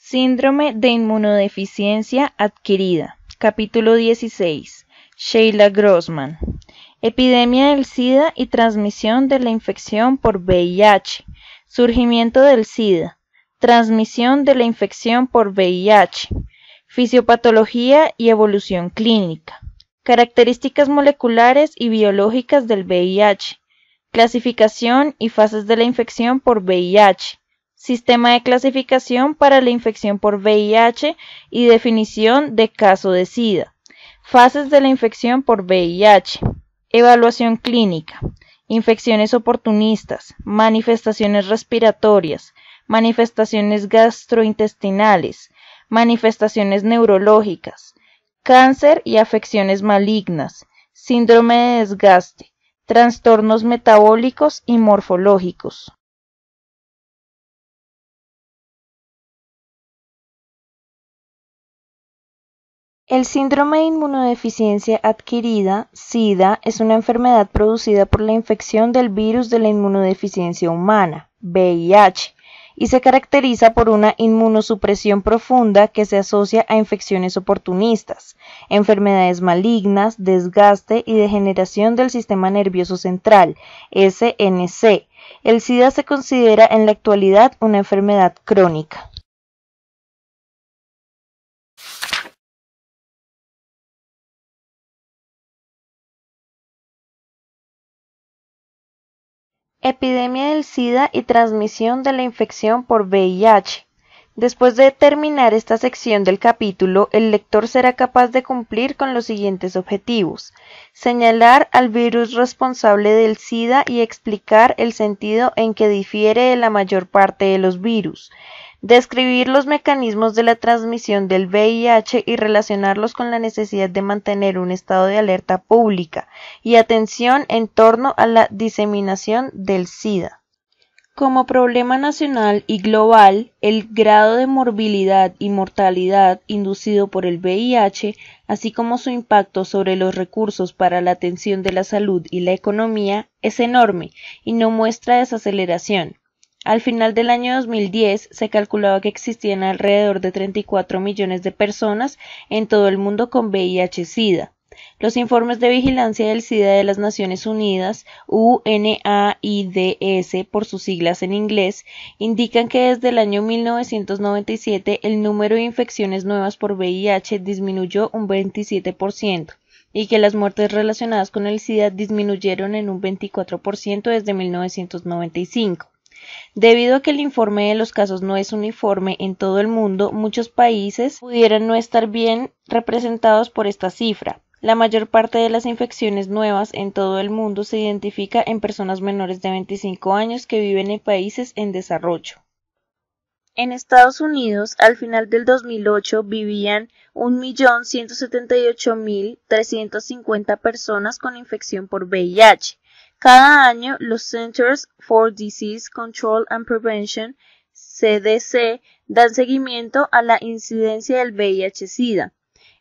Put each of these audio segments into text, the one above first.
Síndrome de inmunodeficiencia adquirida. Capítulo 16. Sheila Grossman. Epidemia del SIDA y transmisión de la infección por VIH. Surgimiento del SIDA. Transmisión de la infección por VIH. Fisiopatología y evolución clínica. Características moleculares y biológicas del VIH. Clasificación y fases de la infección por VIH. Sistema de clasificación para la infección por VIH y definición de caso de SIDA. Fases de la infección por VIH. Evaluación clínica. Infecciones oportunistas, manifestaciones respiratorias, manifestaciones gastrointestinales, manifestaciones neurológicas, cáncer y afecciones malignas, síndrome de desgaste, trastornos metabólicos y morfológicos. El síndrome de inmunodeficiencia adquirida, SIDA, es una enfermedad producida por la infección del virus de la inmunodeficiencia humana, VIH, y se caracteriza por una inmunosupresión profunda que se asocia a infecciones oportunistas, enfermedades malignas, desgaste y degeneración del sistema nervioso central, SNC. El SIDA se considera en la actualidad una enfermedad crónica. Epidemia del SIDA y transmisión de la infección por VIH. Después de terminar esta sección del capítulo, el lector será capaz de cumplir con los siguientes objetivos: señalar al virus responsable del SIDA y explicar el sentido en que difiere de la mayor parte de los virus, describir los mecanismos de la transmisión del VIH y relacionarlos con la necesidad de mantener un estado de alerta pública y atención en torno a la diseminación del SIDA. Como problema nacional y global, el grado de morbilidad y mortalidad inducido por el VIH, así como su impacto sobre los recursos para la atención de la salud y la economía, es enorme y no muestra desaceleración. Al final del año 2010 se calculaba que existían alrededor de 34 millones de personas en todo el mundo con VIH-Sida. Los informes de vigilancia del SIDA de las Naciones Unidas, UNAIDS por sus siglas en inglés, indican que desde el año 1997 el número de infecciones nuevas por VIH disminuyó un 27% y que las muertes relacionadas con el SIDA disminuyeron en un 24% desde 1995. Debido a que el informe de los casos no es uniforme en todo el mundo, muchos países pudieran no estar bien representados por esta cifra. La mayor parte de las infecciones nuevas en todo el mundo se identifica en personas menores de 25 años que viven en países en desarrollo. En Estados Unidos, al final del 2008, vivían 1.178.350 personas con infección por VIH. Cada año, los Centers for Disease Control and Prevention, CDC, dan seguimiento a la incidencia del VIH-Sida.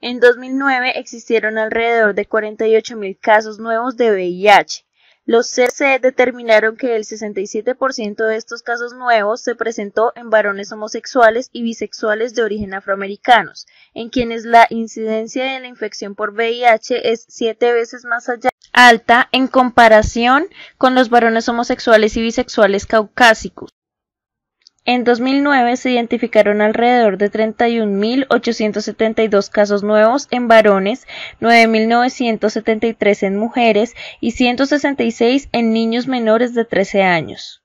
En 2009 existieron alrededor de 48.000 casos nuevos de VIH. Los CDC determinaron que el 67% de estos casos nuevos se presentó en varones homosexuales y bisexuales de origen afroamericanos, en quienes la incidencia de la infección por VIH es 7 veces más alta en comparación con los varones homosexuales y bisexuales caucásicos. En 2009 se identificaron alrededor de 31.872 casos nuevos en varones, 9.973 en mujeres y 166 en niños menores de 13 años.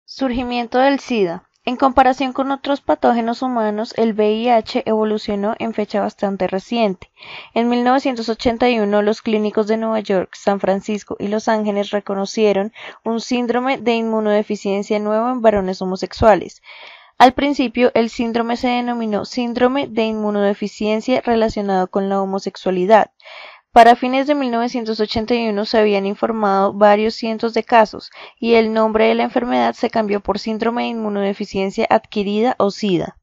Surgimiento del SIDA. En comparación con otros patógenos humanos, el VIH evolucionó en fecha bastante reciente. En 1981, los clínicos de Nueva York, San Francisco y Los Ángeles reconocieron un síndrome de inmunodeficiencia nuevo en varones homosexuales. Al principio, el síndrome se denominó síndrome de inmunodeficiencia relacionado con la homosexualidad. Para fines de 1981 se habían informado varios cientos de casos, y el nombre de la enfermedad se cambió por síndrome de inmunodeficiencia adquirida o SIDA.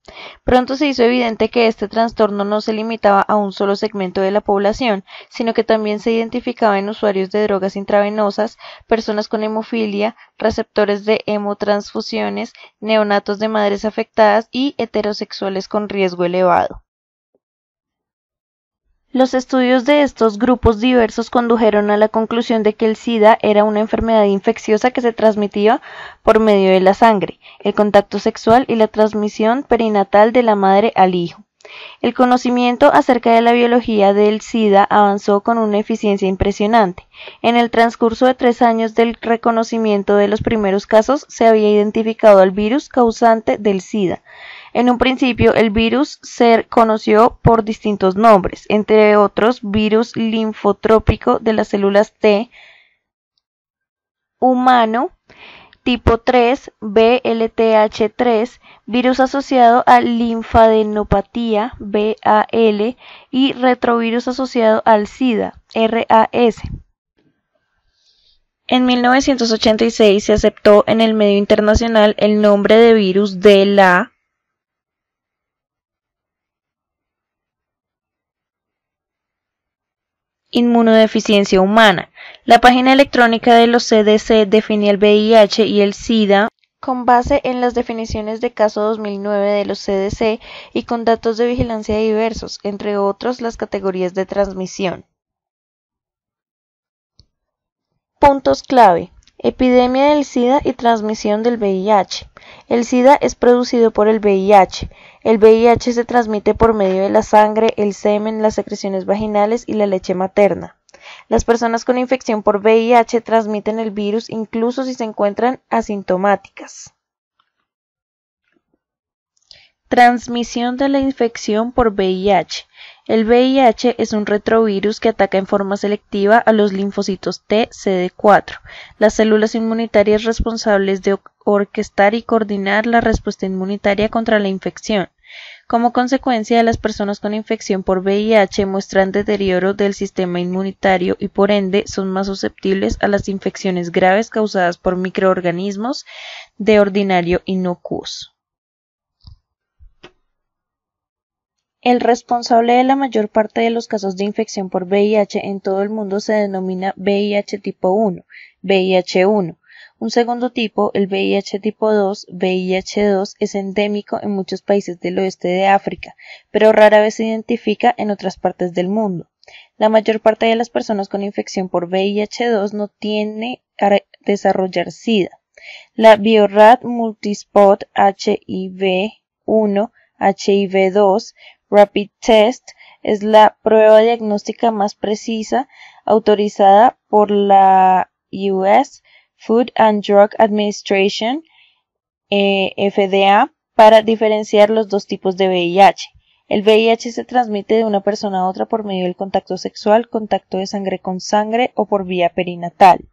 Pronto se hizo evidente que este trastorno no se limitaba a un solo segmento de la población, sino que también se identificaba en usuarios de drogas intravenosas, personas con hemofilia, receptores de hemotransfusiones, neonatos de madres afectadas y heterosexuales con riesgo elevado. Los estudios de estos grupos diversos condujeron a la conclusión de que el SIDA era una enfermedad infecciosa que se transmitía por medio de la sangre, el contacto sexual y la transmisión perinatal de la madre al hijo. El conocimiento acerca de la biología del SIDA avanzó con una eficiencia impresionante. En el transcurso de 3 años del reconocimiento de los primeros casos, se había identificado al virus causante del SIDA. En un principio, el virus se conoció por distintos nombres, entre otros virus linfotrópico de las células T humano, tipo 3, VLTH3, virus asociado a linfadenopatía, VAL, y retrovirus asociado al SIDA, RAS. En 1986 se aceptó en el medio internacional el nombre de virus de la inmunodeficiencia humana. La página electrónica de los CDC definía el VIH y el SIDA con base en las definiciones de caso 2009 de los CDC y con datos de vigilancia diversos, entre otros las categorías de transmisión. Puntos clave: epidemia del SIDA y transmisión del VIH. El SIDA es producido por el VIH. El VIH se transmite por medio de la sangre, el semen, las secreciones vaginales y la leche materna. Las personas con infección por VIH transmiten el virus incluso si se encuentran asintomáticas. Transmisión de la infección por VIH. El VIH es un retrovirus que ataca en forma selectiva a los linfocitos T CD4, las células inmunitarias responsables de orquestar y coordinar la respuesta inmunitaria contra la infección. Como consecuencia, las personas con infección por VIH muestran deterioro del sistema inmunitario y por ende son más susceptibles a las infecciones graves causadas por microorganismos de ordinario inocuos. El responsable de la mayor parte de los casos de infección por VIH en todo el mundo se denomina VIH tipo 1, VIH1. Un segundo tipo, el VIH tipo 2, VIH2, es endémico en muchos países del oeste de África, pero rara vez se identifica en otras partes del mundo. La mayor parte de las personas con infección por VIH2 no tiene a desarrollar SIDA. La Biorad Multispot HIV1, HIV2 Rapid Test es la prueba diagnóstica más precisa autorizada por la US Food and Drug Administration, FDA, para diferenciar los dos tipos de VIH. El VIH se transmite de una persona a otra por medio del contacto sexual, contacto de sangre con sangre o por vía perinatal.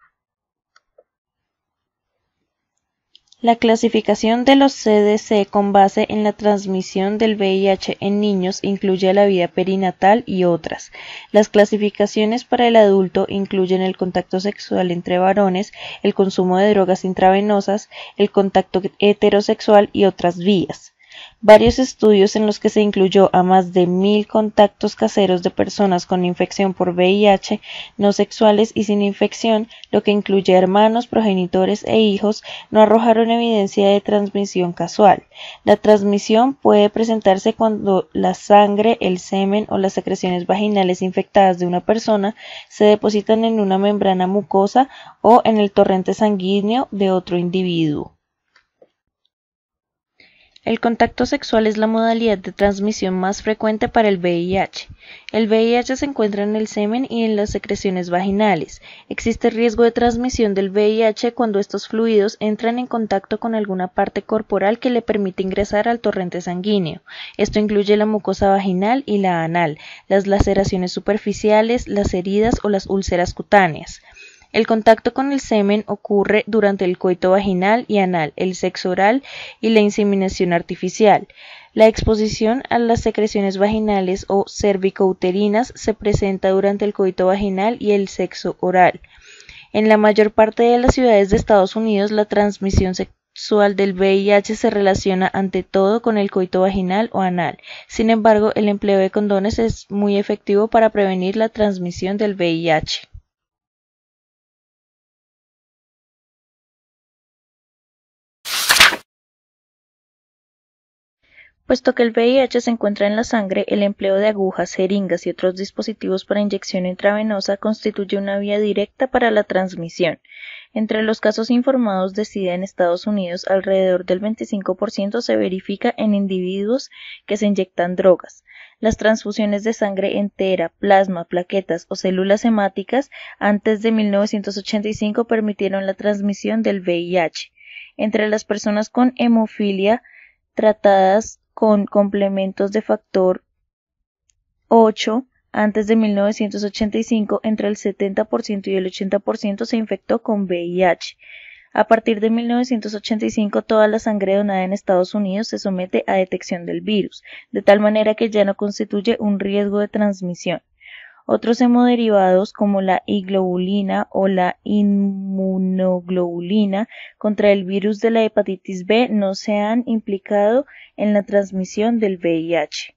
La clasificación de los CDC con base en la transmisión del VIH en niños incluye la vía perinatal y otras. Las clasificaciones para el adulto incluyen el contacto sexual entre varones, el consumo de drogas intravenosas, el contacto heterosexual y otras vías. Varios estudios en los que se incluyó a más de 1000 contactos caseros de personas con infección por VIH, no sexuales y sin infección, lo que incluye hermanos, progenitores e hijos, no arrojaron evidencia de transmisión casual. La transmisión puede presentarse cuando la sangre, el semen o las secreciones vaginales infectadas de una persona se depositan en una membrana mucosa o en el torrente sanguíneo de otro individuo. El contacto sexual es la modalidad de transmisión más frecuente para el VIH. El VIH se encuentra en el semen y en las secreciones vaginales. Existe riesgo de transmisión del VIH cuando estos fluidos entran en contacto con alguna parte corporal que le permite ingresar al torrente sanguíneo. Esto incluye la mucosa vaginal y la anal, las laceraciones superficiales, las heridas o las úlceras cutáneas. El contacto con el semen ocurre durante el coito vaginal y anal, el sexo oral y la inseminación artificial. La exposición a las secreciones vaginales o cervicouterinas se presenta durante el coito vaginal y el sexo oral. En la mayor parte de las ciudades de Estados Unidos, la transmisión sexual del VIH se relaciona ante todo con el coito vaginal o anal. Sin embargo, el empleo de condones es muy efectivo para prevenir la transmisión del VIH. Puesto que el VIH se encuentra en la sangre, el empleo de agujas, jeringas y otros dispositivos para inyección intravenosa constituye una vía directa para la transmisión. Entre los casos informados de SIDA en Estados Unidos, alrededor del 25% se verifica en individuos que se inyectan drogas. Las transfusiones de sangre entera, plasma, plaquetas o células hemáticas antes de 1985 permitieron la transmisión del VIH. Entre las personas con hemofilia tratadas con complementos de factor 8 antes de 1985, entre el 70% y el 80% se infectó con VIH. A partir de 1985, toda la sangre donada en Estados Unidos se somete a detección del virus, de tal manera que ya no constituye un riesgo de transmisión. Otros hemoderivados como la I-globulina o la inmunoglobulina contra el virus de la hepatitis B no se han implicado en la transmisión del VIH.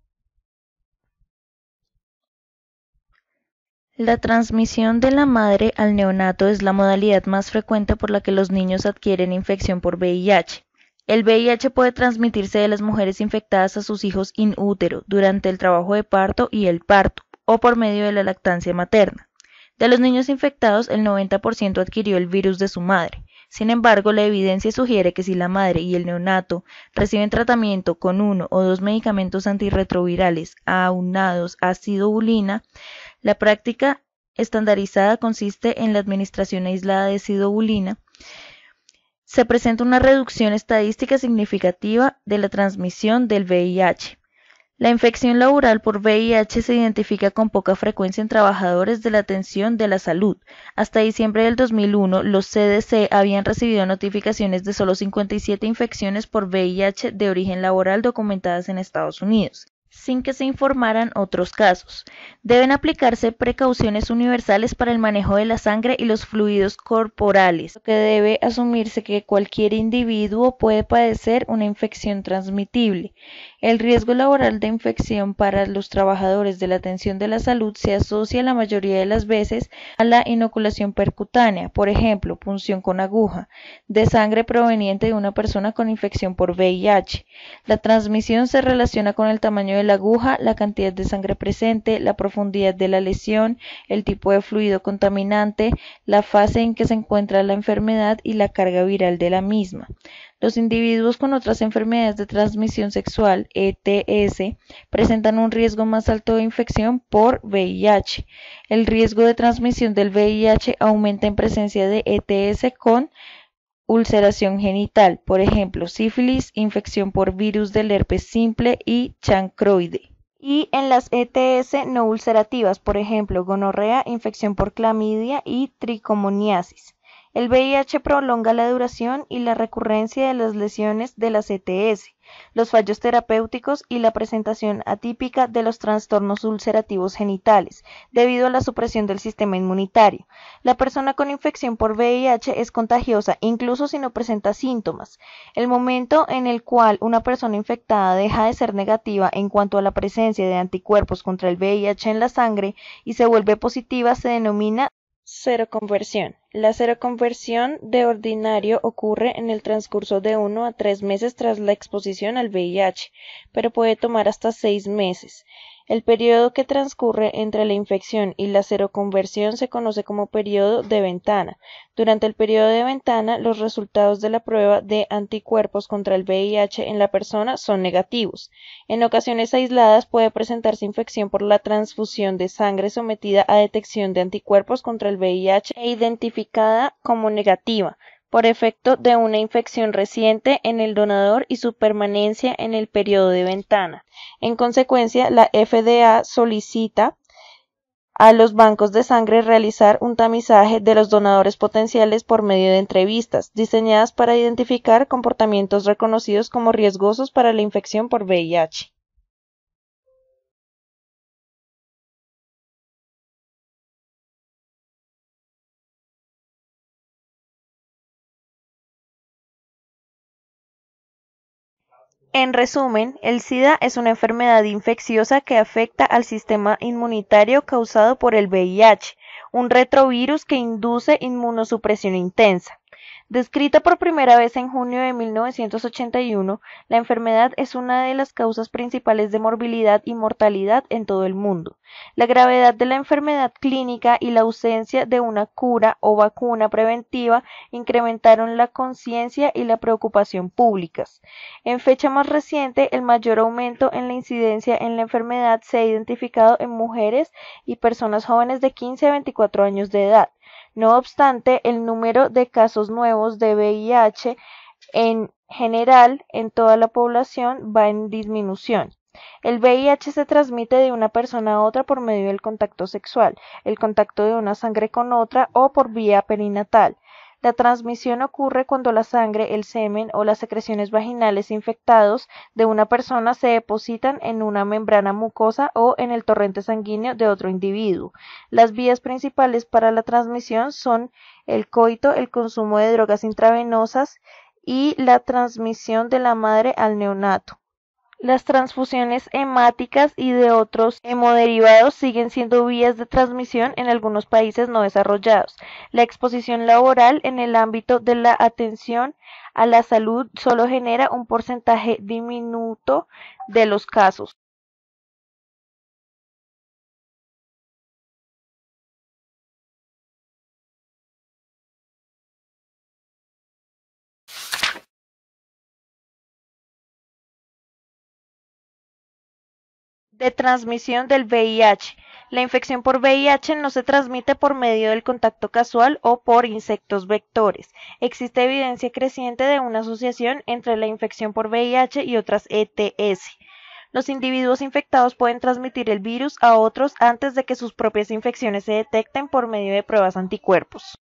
La transmisión de la madre al neonato es la modalidad más frecuente por la que los niños adquieren infección por VIH. El VIH puede transmitirse de las mujeres infectadas a sus hijos in útero durante el trabajo de parto y el parto, o por medio de la lactancia materna. De los niños infectados, el 90% adquirió el virus de su madre. Sin embargo, la evidencia sugiere que si la madre y el neonato reciben tratamiento con 1 o 2 medicamentos antirretrovirales aunados a cidobulina, la práctica estandarizada consiste en la administración aislada de cidobulina. Se presenta una reducción estadística significativa de la transmisión del VIH. La infección laboral por VIH se identifica con poca frecuencia en trabajadores de la atención de la salud. Hasta diciembre del 2001, los CDC habían recibido notificaciones de solo 57 infecciones por VIH de origen laboral documentadas en Estados Unidos, sin que se informaran otros casos. Deben aplicarse precauciones universales para el manejo de la sangre y los fluidos corporales, lo que debe asumirse que cualquier individuo puede padecer una infección transmitible. El riesgo laboral de infección para los trabajadores de la atención de la salud se asocia la mayoría de las veces a la inoculación percutánea, por ejemplo, punción con aguja, de sangre proveniente de una persona con infección por VIH. La transmisión se relaciona con el tamaño de la aguja, la cantidad de sangre presente, la profundidad de la lesión, el tipo de fluido contaminante, la fase en que se encuentra la enfermedad y la carga viral de la misma. Los individuos con otras enfermedades de transmisión sexual, ETS, presentan un riesgo más alto de infección por VIH. El riesgo de transmisión del VIH aumenta en presencia de ETS con ulceración genital, por ejemplo, sífilis, infección por virus del herpes simple y chancroide. Y en las ETS no ulcerativas, por ejemplo, gonorrea, infección por clamidia y tricomoniasis. El VIH prolonga la duración y la recurrencia de las lesiones de las ETS, los fallos terapéuticos y la presentación atípica de los trastornos ulcerativos genitales, debido a la supresión del sistema inmunitario. La persona con infección por VIH es contagiosa incluso si no presenta síntomas. El momento en el cual una persona infectada deja de ser negativa en cuanto a la presencia de anticuerpos contra el VIH en la sangre y se vuelve positiva se denomina seroconversión. La seroconversión de ordinario ocurre en el transcurso de 1 a 3 meses tras la exposición al VIH, pero puede tomar hasta 6 meses. El periodo que transcurre entre la infección y la seroconversión se conoce como periodo de ventana. Durante el periodo de ventana, los resultados de la prueba de anticuerpos contra el VIH en la persona son negativos. En ocasiones aisladas puede presentarse infección por la transfusión de sangre sometida a detección de anticuerpos contra el VIH e identificada como negativa, por efecto de una infección reciente en el donador y su permanencia en el periodo de ventana. En consecuencia, la FDA solicita a los bancos de sangre realizar un tamizaje de los donadores potenciales por medio de entrevistas, diseñadas para identificar comportamientos reconocidos como riesgosos para la infección por VIH. En resumen, el SIDA es una enfermedad infecciosa que afecta al sistema inmunitario causado por el VIH, un retrovirus que induce inmunosupresión intensa. Descrita por primera vez en junio de 1981, la enfermedad es una de las causas principales de morbilidad y mortalidad en todo el mundo. La gravedad de la enfermedad clínica y la ausencia de una cura o vacuna preventiva incrementaron la conciencia y la preocupación públicas. En fecha más reciente, el mayor aumento en la incidencia en la enfermedad se ha identificado en mujeres y personas jóvenes de 15 a 24 años de edad. No obstante, el número de casos nuevos de VIH en general en toda la población va en disminución. El VIH se transmite de una persona a otra por medio del contacto sexual, el contacto de una sangre con otra o por vía perinatal. La transmisión ocurre cuando la sangre, el semen o las secreciones vaginales infectados de una persona se depositan en una membrana mucosa o en el torrente sanguíneo de otro individuo. Las vías principales para la transmisión son el coito, el consumo de drogas intravenosas y la transmisión de la madre al neonato. Las transfusiones hemáticas y de otros hemoderivados siguen siendo vías de transmisión en algunos países no desarrollados. La exposición laboral en el ámbito de la atención a la salud solo genera un porcentaje diminuto de los casos. De transmisión del VIH. La infección por VIH no se transmite por medio del contacto casual o por insectos vectores. Existe evidencia creciente de una asociación entre la infección por VIH y otras ETS. Los individuos infectados pueden transmitir el virus a otros antes de que sus propias infecciones se detecten por medio de pruebas anticuerpos.